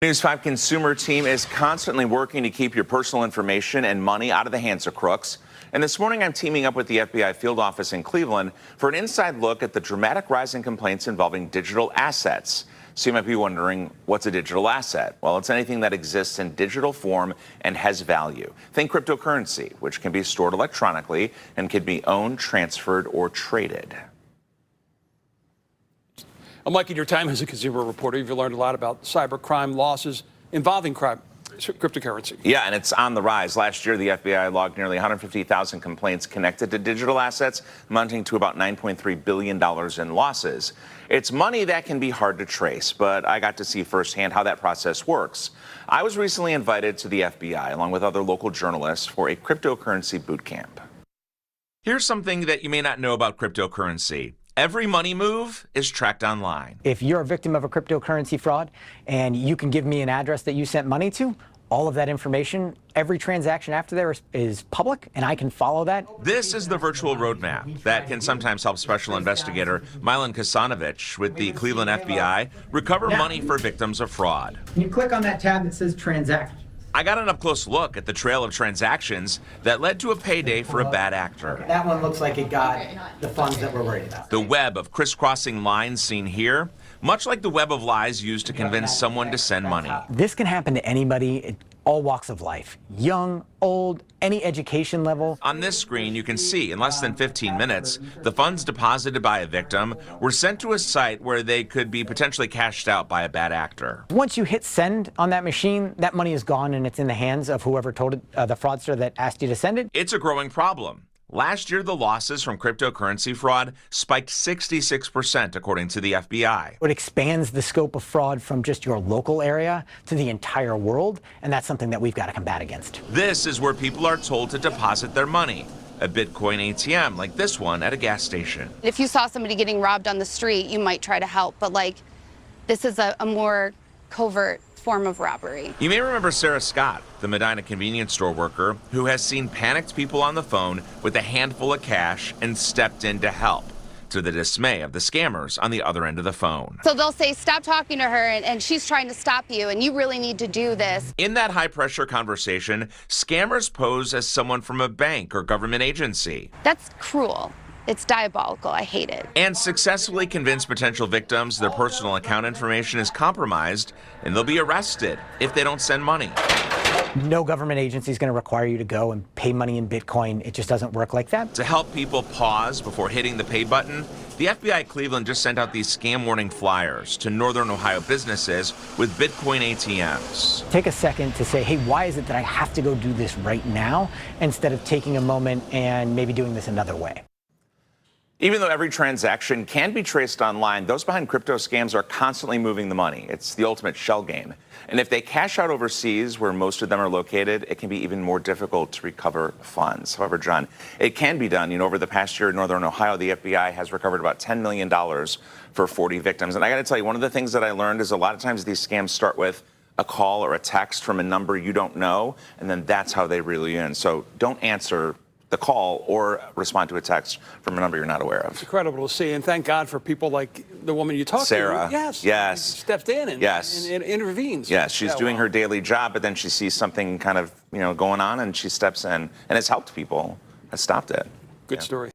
News 5 consumer team is constantly working to keep your personal information and money out of the hands of crooks. And this morning, I'm teaming up with the FBI field office in Cleveland for an inside look at the dramatic rise in complaints involving digital assets. So you might be wondering, what's a digital asset? Well, it's anything that exists in digital form and has value. Think cryptocurrency, which can be stored electronically and can be owned, transferred, or traded. Mike, in your time as a consumer reporter, you've learned a lot about cybercrime losses involving cryptocurrency. Yeah, and it's on the rise. Last year, the FBI logged nearly 150,000 complaints connected to digital assets, amounting to about $9.3 billion in losses. It's money that can be hard to trace, but I got to see firsthand how that process works. I was recently invited to the FBI, along with other local journalists, for a cryptocurrency boot camp. Here's something that you may not know about cryptocurrency. Every money move is tracked online. If you're a victim of a cryptocurrency fraud and you can give me an address that you sent money to, all of that information, every transaction after there is public, and I can follow that. This is the virtual roadmap that can sometimes help Special Investigator Milan Kasanovich with the Cleveland FBI recover money for victims of fraud. Can you click on that tab that says transaction? I got an up-close look at the trail of transactions that led to a payday for a bad actor. That one looks like it got the funds that we're worried about. The web of crisscrossing lines seen here, much like the web of lies used to convince someone to send money. This can happen to anybody in all walks of life, young, old, any education level. On this screen, you can see in less than 15 minutes, the funds deposited by a victim were sent to a site where they could be potentially cashed out by a bad actor. Once you hit send on that machine, that money is gone and it's in the hands of whoever told it, the fraudster that asked you to send it. It's a growing problem. Last year, the losses from cryptocurrency fraud spiked 66%, according to the FBI. It expands the scope of fraud from just your local area to the entire world, and that's something that we've got to combat against. This is where people are told to deposit their money. A Bitcoin ATM like this one at a gas station. If you saw somebody getting robbed on the street, you might try to help, but this is a more covert form of robbery. You may remember Sarah Scott, the Medina convenience store worker who has seen panicked people on the phone with a handful of cash and stepped in to help, to the dismay of the scammers on the other end of the phone. So they'll say, stop talking to her, and she's trying to stop you, and you really need to do this. In that high-pressure conversation, scammers pose as someone from a bank or government agency. That's cruel. It's diabolical. I hate it. And successfully convince potential victims their personal account information is compromised and they'll be arrested if they don't send money. No government agency is going to require you to go and pay money in Bitcoin. It just doesn't work like that. To help people pause before hitting the pay button, the FBI Cleveland just sent out these scam warning flyers to Northern Ohio businesses with Bitcoin ATMs. Take a second to say, hey, why is it that I have to go do this right now instead of taking a moment and maybe doing this another way? Even though every transaction can be traced online, those behind crypto scams are constantly moving the money. It's the ultimate shell game. And if they cash out overseas, where most of them are located, it can be even more difficult to recover funds. However, John, it can be done. Over the past year in Northern Ohio, the FBI has recovered about $10 million for 40 victims. And I got to tell you, one of the things that I learned is a lot of times these scams start with a call or a text from a number you don't know, and then that's how they reel you in. So don't answer the call or respond to a text from a number you're not aware of. It's incredible to see, and thank God for people like the woman you talked Sarah. to. Yes. Yes. Stepped in and intervenes. Yes, she's doing her daily job, but then she sees something kind of, going on and she steps in, and it's helped people, has stopped it. Good story.